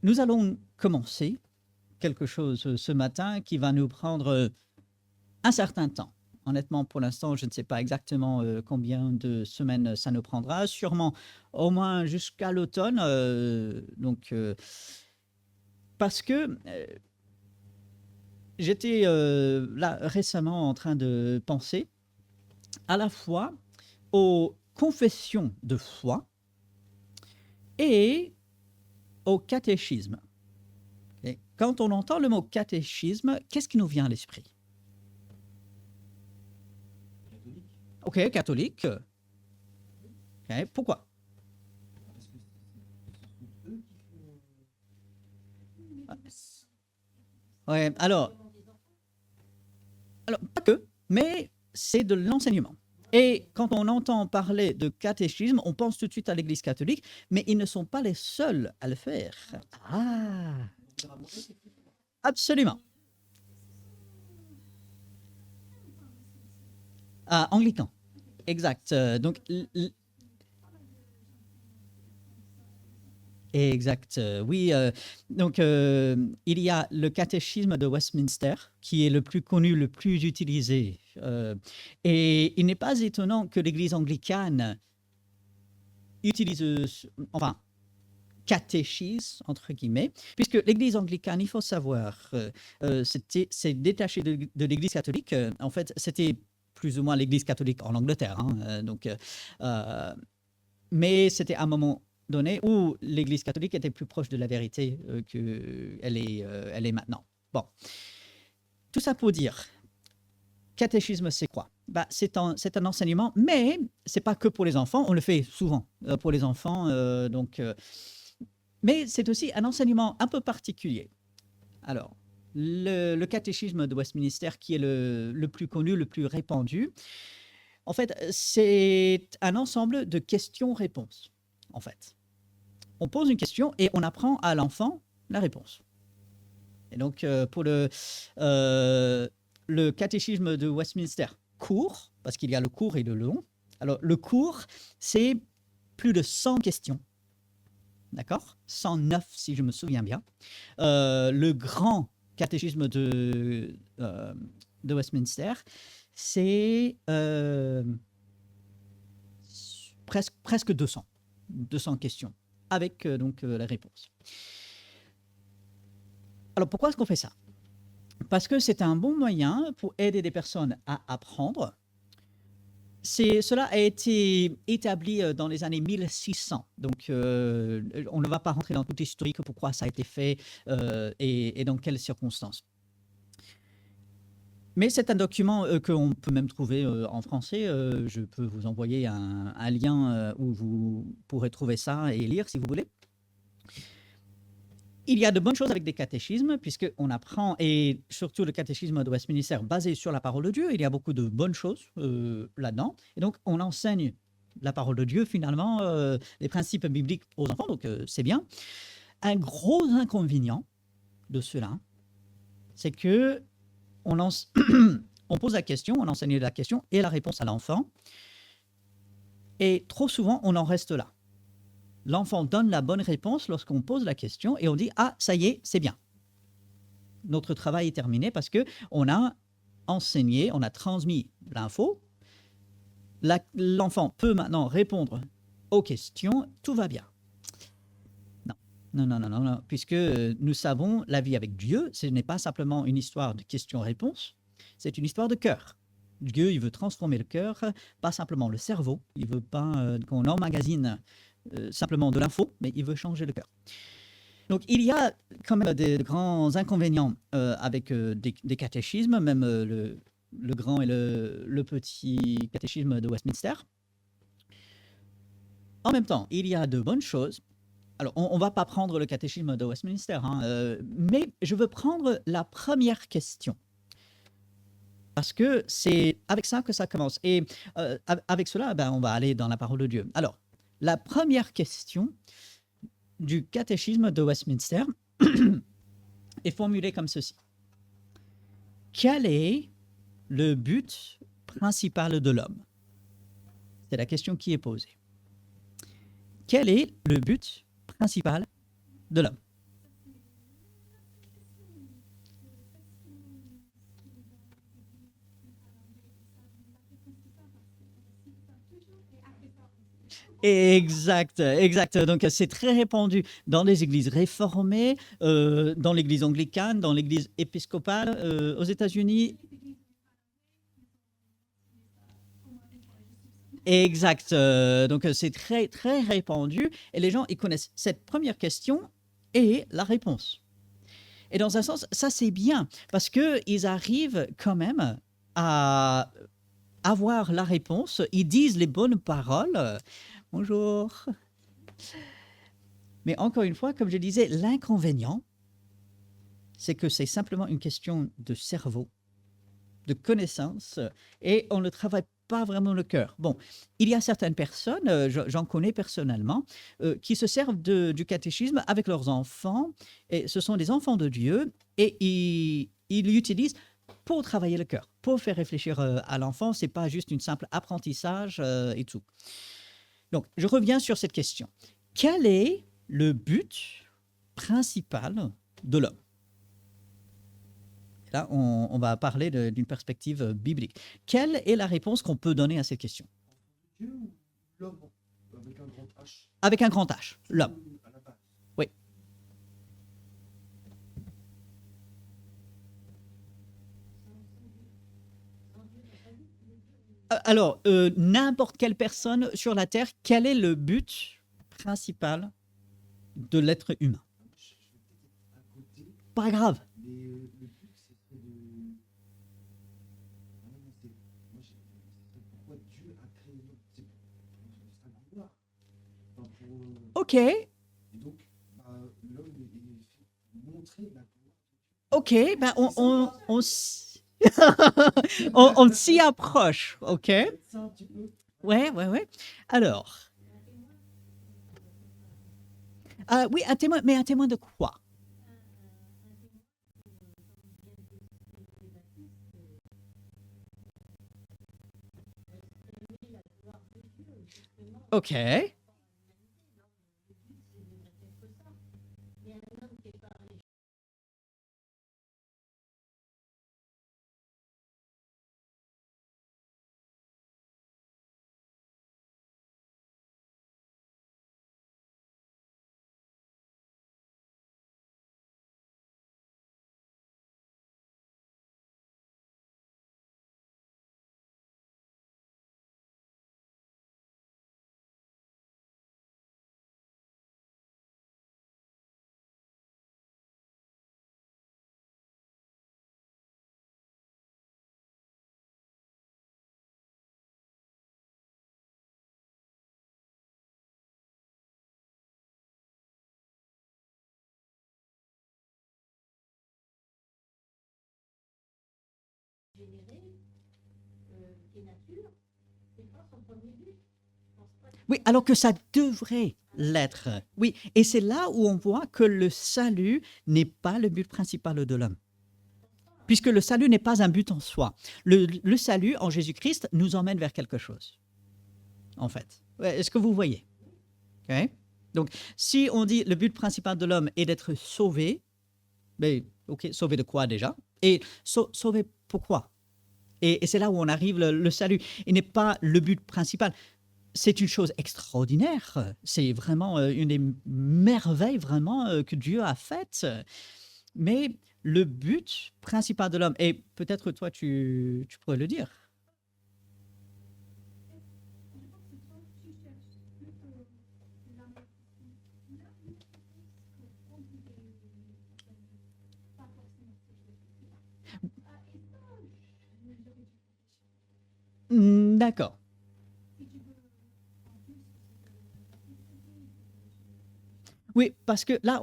Nous allons commencer quelque chose ce matin qui va nous prendre un certain temps. Honnêtement, pour l'instant, je ne sais pas exactement combien de semaines ça nous prendra. Sûrement au moins jusqu'à l'automne. Parce que j'étais là récemment en train de penser à la fois aux confessions de foi et au catéchisme. Et quand on entend le mot catéchisme, qu'est-ce qui nous vient à l'esprit? Ok, catholique. Ok, pourquoi? Ouais, alors, pas que, mais c'est de l'enseignement. Et quand on entend parler de catéchisme, on pense tout de suite à l'Église catholique, mais ils ne sont pas les seuls à le faire. Ah, absolument. Ah, anglican, exact. Exact. Oui, il y a le catéchisme de Westminster, qui est le plus connu, le plus utilisé. Et il n'est pas étonnant que l'Église anglicane utilise, enfin, catéchise, entre guillemets, puisque l'Église anglicane, il faut savoir, c'est détaché de l'Église catholique. En fait, c'était plus ou moins l'Église catholique en Angleterre. Hein, euh, mais c'était un moment donné où l'Église catholique était plus proche de la vérité elle est maintenant. Bon, tout ça pour dire, catéchisme, c'est quoi? Bah, c'est un enseignement, mais c'est pas que pour les enfants. On le fait souvent pour les enfants, mais c'est aussi un enseignement un peu particulier. Alors, le catéchisme de Westminster, qui est le plus connu, le plus répandu, en fait, c'est un ensemble de questions-réponses. En fait, on pose une question et on apprend à l'enfant la réponse. Et donc, pour le catéchisme de Westminster court, parce qu'il y a le court et le long. Alors, le court, c'est plus de 100 questions. D'accord? 109, si je me souviens bien. Le grand catéchisme de Westminster, c'est presque 200 questions, avec la réponse. Alors, pourquoi est-ce qu'on fait ça? Parce que c'est un bon moyen pour aider des personnes à apprendre. Cela a été établi dans les années 1600. Donc, on ne va pas rentrer dans tout l'historique, pourquoi ça a été fait et dans quelles circonstances. Mais c'est un document qu'on peut même trouver en français. Je peux vous envoyer un lien où vous pourrez trouver ça et lire si vous voulez. Il y a de bonnes choses avec des catéchismes, puisqu'on apprend, et surtout le catéchisme de Westminster, basé sur la parole de Dieu, il y a beaucoup de bonnes choses là-dedans. Et donc, on enseigne la parole de Dieu, finalement, les principes bibliques aux enfants, donc c'est bien. Un gros inconvénient de cela, c'est que on pose la question, on enseigne la question et la réponse à l'enfant, et trop souvent, on en reste là. L'enfant donne la bonne réponse lorsqu'on pose la question et on dit « Ah, ça y est, c'est bien ». Notre travail est terminé parce qu'on a enseigné, on a transmis l'info. L'enfant peut maintenant répondre aux questions, tout va bien. Non, puisque nous savons, la vie avec Dieu, ce n'est pas simplement une histoire de questions-réponses, c'est une histoire de cœur. Dieu, il veut transformer le cœur, pas simplement le cerveau. Il ne veut pas qu'on emmagasine simplement de l'info, mais il veut changer le cœur. Donc, il y a quand même des grands inconvénients avec des catéchismes, même le grand et le petit catéchisme de Westminster. En même temps, il y a de bonnes choses. Alors, on ne va pas prendre le catéchisme de Westminster, hein, mais je veux prendre la première question. Parce que c'est avec ça que ça commence. Et avec cela, on va aller dans la parole de Dieu. Alors, la première question du catéchisme de Westminster est formulée comme ceci. Quel est le but principal de l'homme? C'est la question qui est posée. Quel est le but principal de l'homme? Exact, exact. Donc c'est très répandu dans les églises réformées, dans l'église anglicane, dans l'église épiscopale aux États-Unis. Exact. Donc c'est très très répandu et les gens ils connaissent cette première question et la réponse. Et dans un sens, ça c'est bien parce que ils arrivent quand même à avoir la réponse. Ils disent les bonnes paroles. Bonjour. Mais encore une fois, comme je disais, l'inconvénient, c'est que c'est simplement une question de cerveau, de connaissance, et on ne travaille pas vraiment le cœur. Bon, il y a certaines personnes, j'en connais personnellement, qui se servent du catéchisme avec leurs enfants, et ce sont des enfants de Dieu, et ils l'utilisent pour travailler le cœur, pour faire réfléchir à l'enfant. C'est pas juste une simple apprentissage et tout. Donc, je reviens sur cette question. Quel est le but principal de l'homme? Là, on va parler d'une perspective biblique. Quelle est la réponse qu'on peut donner à cette question? Dieu ou l'homme avec un grand H? Avec un grand H, l'homme. À la base. Oui. Alors, n'importe quelle personne sur la Terre, quel est le but principal de l'être humain? Je vais peut-être être à côté, Pas grave. mais le but, ce serait de. Ah non, non, ce serait pourquoi Dieu a créé l'homme. C'est pour sa gloire. Enfin, Ok, et donc, l'homme est fait pour montrer la gloire. ok, ben C'est sympa. on s'y approche, ok? C'est ça un petit peu. Ouais, ouais, ouais. Alors, oui, un témoin, mais un témoin de quoi? Ok. Oui, alors que ça devrait l'être. Oui, et c'est là où on voit que le salut n'est pas le but principal de l'homme. Puisque le salut n'est pas un but en soi. Le salut en Jésus-Christ nous emmène vers quelque chose, en fait. Ouais, est-ce que vous voyez? Ok. Donc, si on dit le but principal de l'homme est d'être sauvé, ben, ok, sauvé de quoi déjà? Et sauvé pourquoi? Et c'est là où on arrive, le salut. Il n'est pas le but principal. C'est une chose extraordinaire. C'est vraiment une des merveilles vraiment que Dieu a faites. Mais le but principal de l'homme, et peut-être toi tu pourrais le dire. D'accord. Oui, parce que là,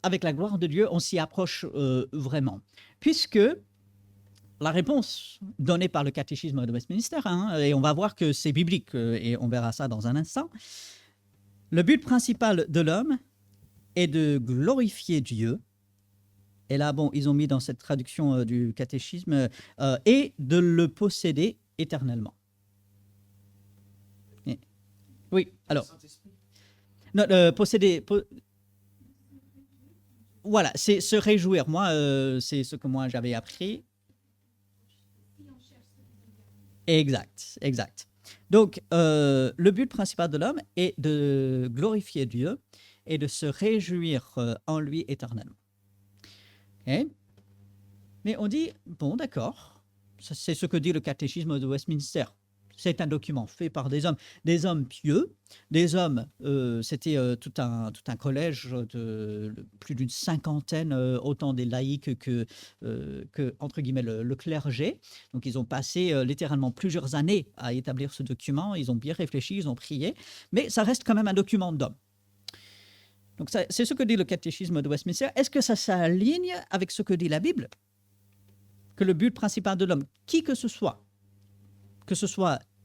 avec la gloire de Dieu, on s'y approche vraiment. Puisque la réponse donnée par le catéchisme de Westminster, hein, et on va voir que c'est biblique, et on verra ça dans un instant, le but principal de l'homme est de glorifier Dieu. Et là, bon, ils ont mis dans cette traduction du catéchisme, et de le posséder éternellement. Et- oui, alors, Saint-Esprit. non, posséder, voilà, c'est se réjouir. Moi, c'est ce que moi j'avais appris. Exact, exact. Donc, le but principal de l'homme est de glorifier Dieu et de se réjouir en lui éternellement. Ok. Mais on dit, bon, d'accord, c'est ce que dit le catéchisme de Westminster. C'est un document fait par des hommes pieux, des hommes, c'était tout un collège de plus d'une cinquantaine, autant des laïcs que, entre guillemets, le clergé. Donc, ils ont passé littéralement plusieurs années à établir ce document, ils ont bien réfléchi, ils ont prié, mais ça reste quand même un document d'homme. Donc, c'est ce que dit le catéchisme de Westminster. Est-ce que ça s'aligne avec ce que dit la Bible? Que le but principal de l'homme, qui que ce soit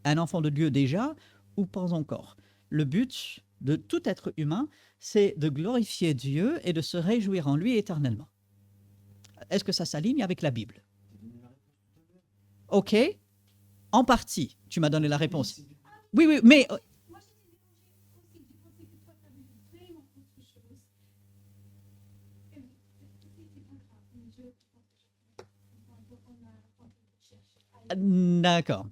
un enfant de Dieu déjà ou pas encore, le but de tout être humain, c'est de glorifier Dieu et de se réjouir en lui éternellement. Est-ce que ça s'aligne avec la Bible? Ok, en partie, tu m'as donné la réponse. Oui, oui, mais Moi, j'étais dérangée aussi du côté que toi, tu as vu vraiment autre chose. Et oui, c'est pas grave, mais je pense que on a cherché. d'accord,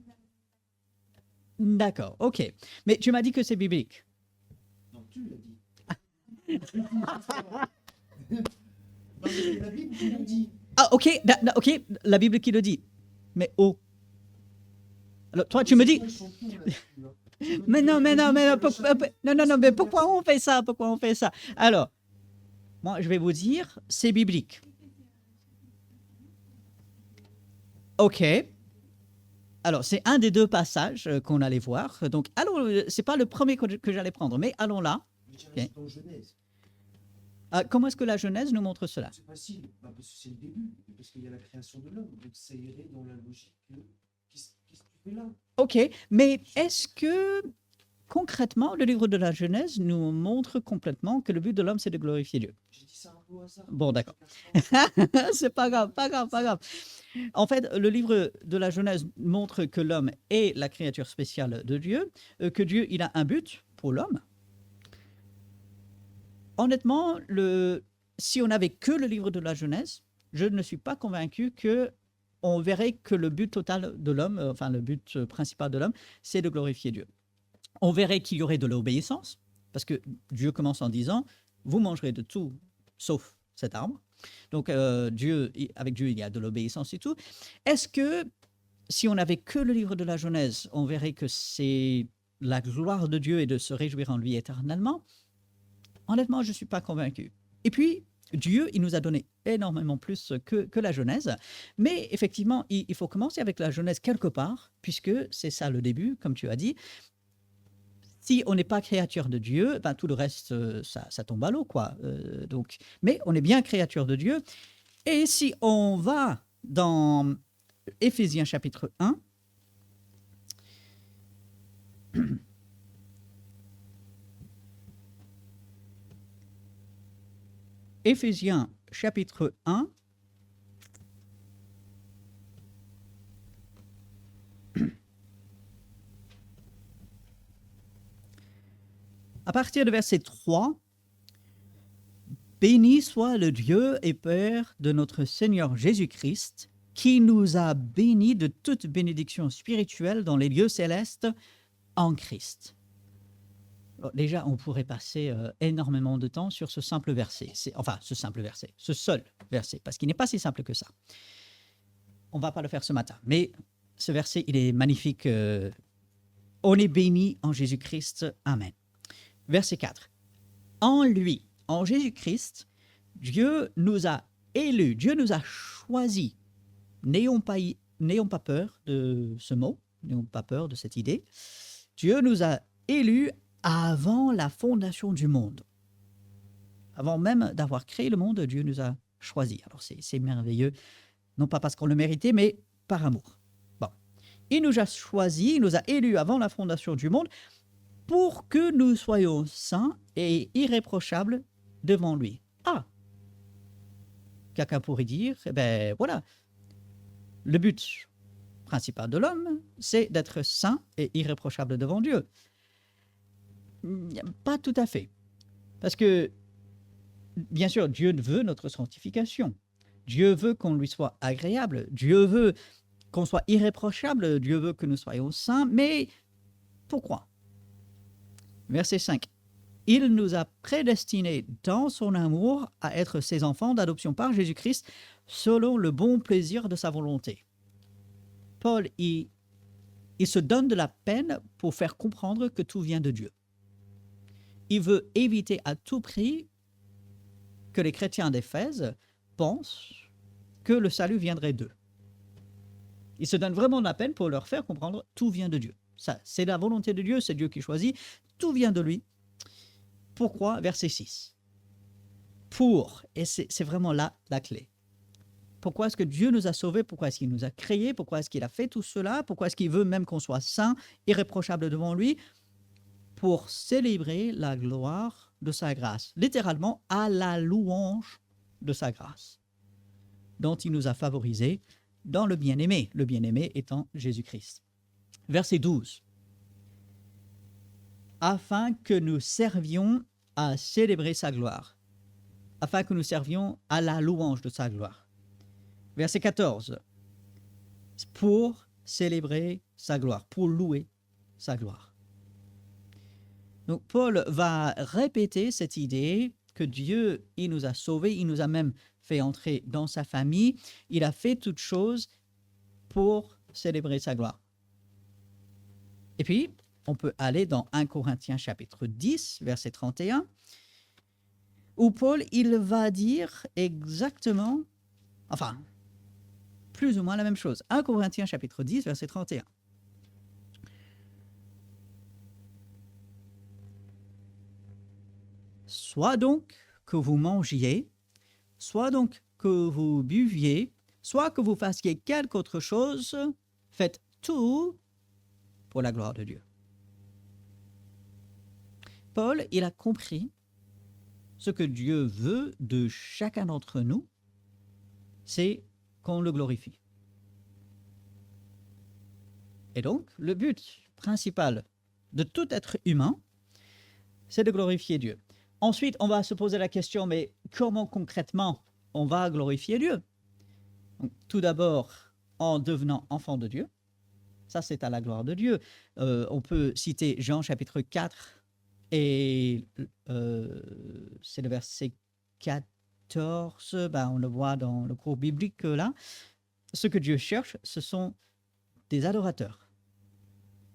d'accord, ok. Mais tu m'as dit que c'est biblique. Non, tu l'as dit. Non, mais c'est la Bible qui le dit. Ah, ok, ok, la Bible qui le dit. Mais oh. Alors, toi, tu me dis. Mais non, non, mais pourquoi on fait ça? Pourquoi on fait ça? Alors, moi, je vais vous dire, c'est biblique. Ok. Alors, c'est un des deux passages qu'on allait voir. Donc, allons, c'est pas le premier que j'allais prendre, mais allons là. Okay. Dans Genèse. Comment est-ce que la Genèse nous montre cela? C'est facile, parce que c'est le début, parce qu'il y a la création de l'homme. Donc, ça irait dans la logique qu'est-ce que tu fais là? Ok, mais est-ce que concrètement, le livre de la Genèse nous montre complètement que le but de l'homme, c'est de glorifier Dieu? J'ai dit ça un peu au hasard. Bon, d'accord. C'est pas grave, pas grave, pas grave. En fait, le livre de la Genèse montre que l'homme est la créature spéciale de Dieu, que Dieu, il a un but pour l'homme. Honnêtement, si on n'avait que le livre de la Genèse, je ne suis pas convaincu que on verrait que le but total de l'homme, enfin le but principal de l'homme, c'est de glorifier Dieu. On verrait qu'il y aurait de l'obéissance, parce que Dieu commence en disant « Vous mangerez de tout, sauf cet arbre ». Donc, avec Dieu, il y a de l'obéissance et tout. Est-ce que, si on n'avait que le livre de la Genèse, on verrait que c'est la gloire de Dieu et de se réjouir en lui éternellement? Honnêtement, je ne suis pas convaincu. Et puis, Dieu, il nous a donné énormément plus que la Genèse. Mais effectivement, il faut commencer avec la Genèse quelque part, puisque c'est ça le début, comme tu as dit. Si on n'est pas créature de Dieu, ben, tout le reste, ça tombe à l'eau, quoi. Donc, mais on est bien créature de Dieu. Et si on va dans Éphésiens chapitre 1, Éphésiens chapitre 1, à partir de verset 3, « Béni soit le Dieu et Père de notre Seigneur Jésus-Christ, qui nous a bénis de toute bénédiction spirituelle dans les lieux célestes en Christ. » Déjà, on pourrait passer énormément de temps sur ce simple verset. Enfin, ce seul verset, parce qu'il n'est pas si simple que ça. On ne va pas le faire ce matin, mais ce verset, il est magnifique. On est béni en Jésus-Christ. Amen. Verset 4. En lui, en Jésus-Christ, Dieu nous a élus, Dieu nous a choisis. N'ayons pas peur de ce mot, n'ayons pas peur de cette idée. Dieu nous a élus avant la fondation du monde. Avant même d'avoir créé le monde, Dieu nous a choisis. Alors c'est merveilleux, non pas parce qu'on le méritait, mais par amour. Bon. Il nous a choisis, il nous a élus avant la fondation du monde pour que nous soyons saints et irréprochables devant lui. Ah! Quelqu'un pourrait dire, eh ben voilà, le but principal de l'homme, c'est d'être saint et irréprochable devant Dieu. Pas tout à fait. Parce que, bien sûr, Dieu veut notre sanctification. Dieu veut qu'on lui soit agréable. Dieu veut qu'on soit irréprochable. Dieu veut que nous soyons saints. Mais Pourquoi? Verset 5. Il nous a prédestinés dans son amour à être ses enfants d'adoption par Jésus-Christ selon le bon plaisir de sa volonté. Paul, il se donne de la peine pour faire comprendre que tout vient de Dieu. Il veut éviter à tout prix que les chrétiens d'Éphèse pensent que le salut viendrait d'eux. Il se donne vraiment de la peine pour leur faire comprendre tout vient de Dieu. Ça, c'est la volonté de Dieu, c'est Dieu qui choisit, tout vient de lui. Pourquoi? Verset 6. Pour, et c'est vraiment là la clé. Pourquoi est-ce que Dieu nous a sauvés? Pourquoi est-ce qu'il nous a créés? Pourquoi est-ce qu'il a fait tout cela? Pourquoi est-ce qu'il veut même qu'on soit saints, irréprochables devant lui? Pour célébrer la gloire de sa grâce. Littéralement, à la louange de sa grâce, dont il nous a favorisés dans le bien-aimé étant Jésus-Christ. Verset 12. Afin que nous servions à célébrer sa gloire, afin que nous servions à la louange de sa gloire. Verset 14. Pour célébrer sa gloire, pour louer sa gloire. Donc Paul va répéter cette idée que Dieu, il nous a sauvés, il nous a même fait entrer dans sa famille, il a fait toutes choses pour célébrer sa gloire. Et puis, on peut aller dans 1 Corinthiens chapitre 10, verset 31, où Paul, il va dire exactement, enfin, plus ou moins la même chose. 1 Corinthiens chapitre 10, verset 31. Soit donc que vous mangiez, soit donc que vous buviez, soit que vous fassiez quelque autre chose, faites tout pour la gloire de Dieu. Paul, il a compris ce que Dieu veut de chacun d'entre nous, c'est qu'on le glorifie. Et donc, le but principal de tout être humain, c'est de glorifier Dieu. Ensuite, on va se poser la question, mais comment concrètement on va glorifier Dieu? Donc, tout d'abord, en devenant enfant de Dieu. Ça, c'est à la gloire de Dieu. On peut citer Jean chapitre 4 et c'est le verset 14. On le voit dans le cours biblique là. Ce que Dieu cherche, ce sont des adorateurs.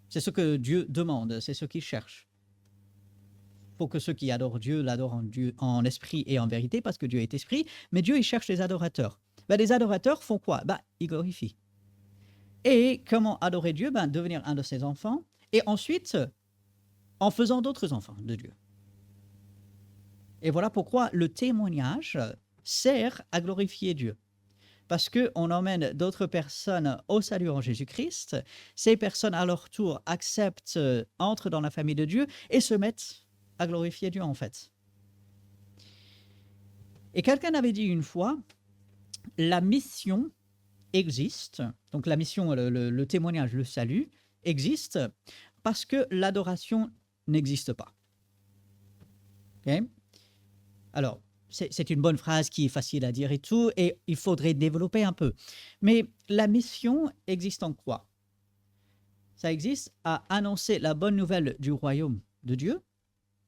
C'est ce que Dieu demande, c'est ce qu'il cherche. Pour que ceux qui adorent Dieu l'adorent en esprit et en vérité, parce que Dieu est esprit, mais Dieu, il cherche les adorateurs. Les adorateurs font quoi? Ils glorifient. Et comment adorer Dieu? Devenir un de ses enfants, et ensuite, en faisant d'autres enfants de Dieu. Et voilà pourquoi le témoignage sert à glorifier Dieu. Parce qu'on emmène d'autres personnes au salut en Jésus-Christ, ces personnes à leur tour acceptent, entrent dans la famille de Dieu et se mettent à glorifier Dieu en fait. Et quelqu'un avait dit une fois, la mission existe, donc la mission, le témoignage, le salut existe parce que l'adoration n'existe pas. Okay? Alors, c'est une bonne phrase qui est facile à dire et tout, et il faudrait développer un peu. Mais la mission existe en quoi? Ça existe à annoncer la bonne nouvelle du royaume de Dieu.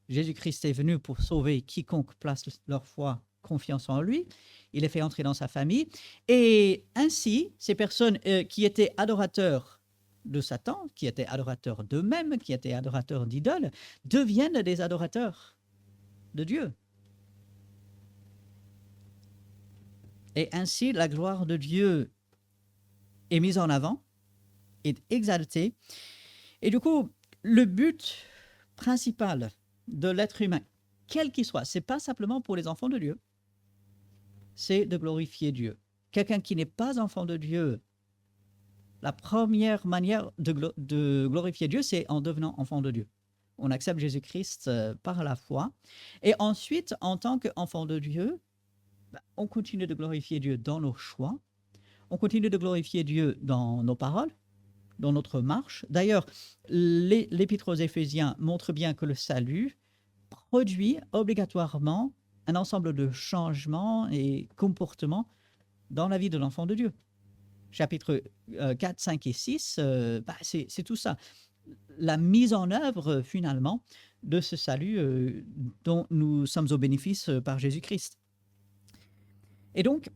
Jésus-Christ est venu pour sauver quiconque place leur foi, confiance en lui. Il les fait entrer dans sa famille. Et ainsi, ces personnes qui étaient adorateurs de Satan, qui étaient adorateurs d'eux-mêmes, qui étaient adorateurs d'idoles, deviennent des adorateurs de Dieu. Et ainsi, la gloire de Dieu est mise en avant, est exaltée. Et du coup, le but principal de l'être humain, quel qu'il soit, ce n'est pas simplement pour les enfants de Dieu, c'est de glorifier Dieu. Quelqu'un qui n'est pas enfant de Dieu, la première manière de glorifier Dieu, c'est en devenant enfant de Dieu. On accepte Jésus-Christ par la foi. Et ensuite, en tant qu'enfant de Dieu, on continue de glorifier Dieu dans nos choix, on continue de glorifier Dieu dans nos paroles, dans notre marche. D'ailleurs, l'Épître aux Éphésiens montre bien que le salut produit obligatoirement un ensemble de changements et comportements dans la vie de l'enfant de Dieu. Chapitres 4, 5 et 6, c'est tout ça. la mise en œuvre finalement de ce salut dont nous sommes au bénéfice par Jésus-Christ. Et donc,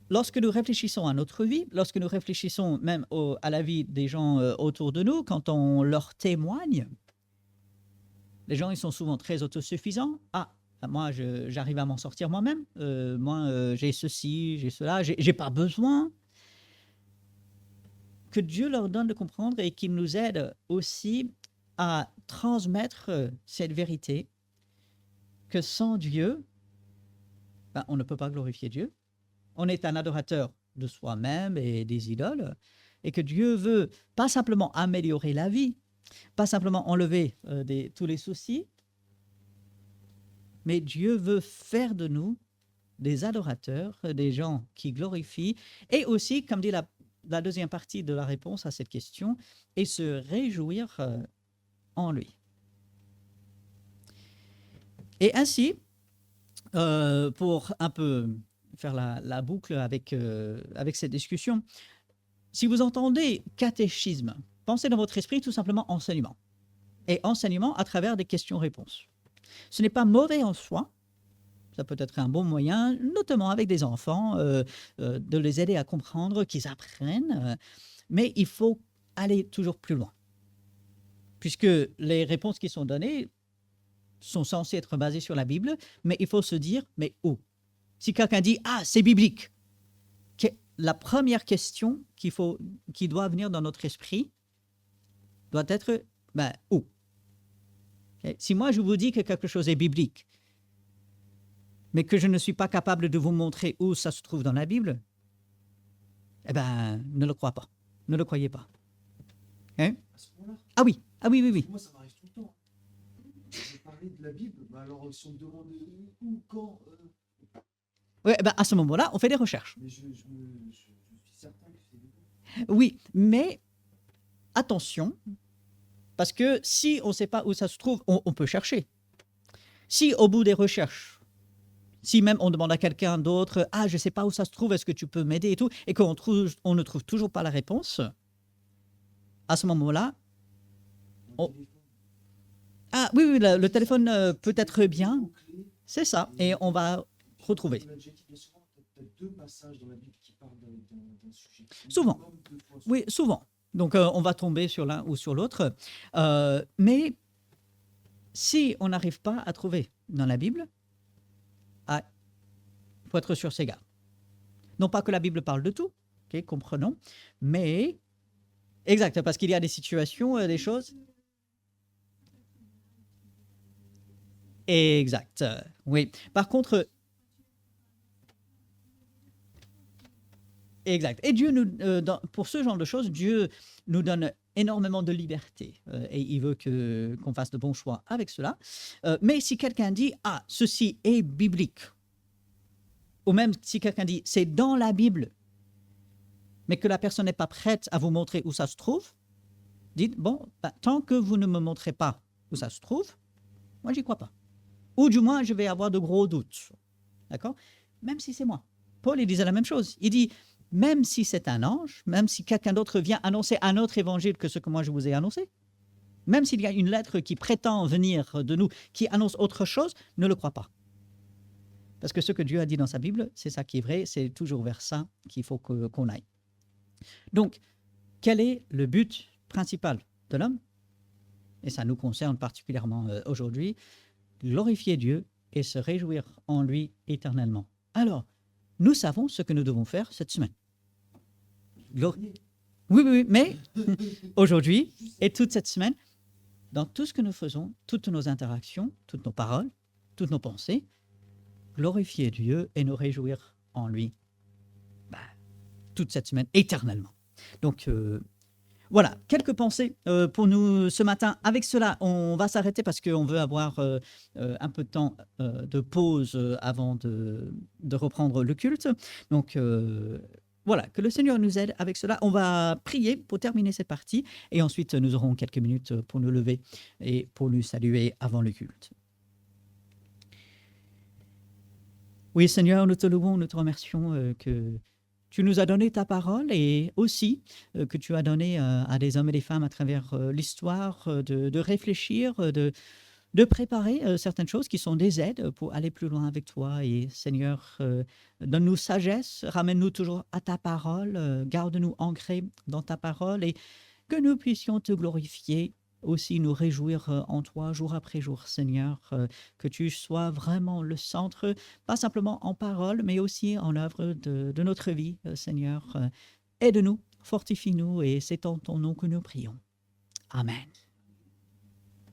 lorsque nous réfléchissons à notre vie, lorsque nous réfléchissons même à la vie des gens autour de nous, quand on leur témoigne, les gens ils sont souvent très autosuffisants. Ah, moi j'arrive à m'en sortir moi-même. Moi j'ai ceci, j'ai cela, j'ai pas besoin. Que Dieu leur donne de comprendre et qu'il nous aide aussi à transmettre cette vérité que sans Dieu, ben, on ne peut pas glorifier Dieu. On est un adorateur de soi-même et des idoles, et que Dieu veut pas simplement améliorer la vie, pas simplement enlever tous les soucis, mais Dieu veut faire de nous des adorateurs, des gens qui glorifient, et aussi, comme dit la deuxième partie de la réponse à cette question, et se réjouir en lui. Et ainsi, pour un peu faire la boucle avec cette discussion, si vous entendez catéchisme, pensez dans votre esprit tout simplement enseignement. Et enseignement à travers des questions-réponses. Ce n'est pas mauvais en soi, ça peut être un bon moyen, notamment avec des enfants, de les aider à comprendre, qu'ils apprennent, mais il faut aller toujours plus loin. Puisque les réponses qui sont données sont censées être basées sur la Bible, mais il faut se dire, mais où? Si quelqu'un dit « Ah, c'est biblique », la première question qui doit venir dans notre esprit doit être ben, « Où » ? Okay. Si moi je vous dis que quelque chose est biblique, mais que je ne suis pas capable de vous montrer où ça se trouve dans la Bible, eh bien, ne le croyez pas. Ne le croyez pas. Hein? À ce moment-là, Ah oui, oui. moi, ça m'arrive tout le temps. Je parlais de la Bible, bah alors si on me demande où, quand, Ouais, ben, à ce moment-là, on fait des recherches. mais je suis certain que c'est biblique. Oui, mais attention, parce que si on ne sait pas où ça se trouve, on peut chercher. Si au bout des recherches, si même on demande à quelqu'un d'autre « Ah, je ne sais pas où ça se trouve, est-ce que tu peux m'aider ?» et tout, et qu'on ne trouve toujours pas la réponse, à ce moment-là, Un Oh. téléphone, ah oui, le téléphone peut être bien, mots-clés, c'est ça, et on va retrouver. On l'a déjà dit bien souvent, tu as deux passages dans la Bible qui parlent d'un sujet. Souvent. Minimum 2 fois. Oui, souvent. Donc, on va tomber sur l'un ou sur l'autre. Mais si on n'arrive pas à trouver dans la Bible, il faut être sur ses gardes. Non pas que la Bible parle de tout, okay, comprenons, mais exact, parce qu'il y a des situations, des choses. Exact, oui. Par contre, exact. Et Dieu, pour ce genre de choses, Dieu nous donne énormément de liberté et il veut qu'on fasse de bons choix avec cela. Mais si quelqu'un dit « Ah, ceci est biblique », ou même si quelqu'un dit « C'est dans la Bible », mais que la personne n'est pas prête à vous montrer où ça se trouve, dites « Bon, ben, tant que vous ne me montrez pas où ça se trouve, moi, j'y crois pas. Ou du moins, je vais avoir de gros doutes. » D'accord ? Même si c'est moi. Paul, il disait la même chose. Il dit « Même si c'est un ange, même si quelqu'un d'autre vient annoncer un autre évangile que ce que moi je vous ai annoncé, même s'il y a une lettre qui prétend venir de nous, qui annonce autre chose, ne le crois pas. » Parce que ce que Dieu a dit dans sa Bible, c'est ça qui est vrai, c'est toujours vers ça qu'il faut qu'on aille. Donc, quel est le but principal de l'homme ? Et ça nous concerne particulièrement aujourd'hui, glorifier Dieu et se réjouir en lui éternellement. Alors, nous savons ce que nous devons faire cette semaine. Oui, mais aujourd'hui et toute cette semaine, dans tout ce que nous faisons, toutes nos interactions, toutes nos paroles, toutes nos pensées, glorifier Dieu et nous réjouir en lui toute cette semaine, éternellement. Donc, voilà, quelques pensées pour nous ce matin. Avec cela, on va s'arrêter parce qu'on veut avoir un peu de temps de pause avant de reprendre le culte. Donc, voilà, que le Seigneur nous aide avec cela. On va prier pour terminer cette partie et ensuite nous aurons quelques minutes pour nous lever et pour nous saluer avant le culte. Oui, Seigneur, nous te louons, nous te remercions que Tu nous as donné ta parole et aussi que tu as donné à des hommes et des femmes à travers l'histoire de réfléchir, de préparer certaines choses qui sont des aides pour aller plus loin avec toi. Et Seigneur, donne-nous sagesse, ramène-nous toujours à ta parole, garde-nous ancrés dans ta parole et que nous puissions te glorifier, aussi nous réjouir en toi jour après jour, Seigneur, que tu sois vraiment le centre, pas simplement en parole, mais aussi en œuvre de notre vie, Seigneur. Aide-nous, fortifie-nous et c'est en ton nom que nous prions. Amen.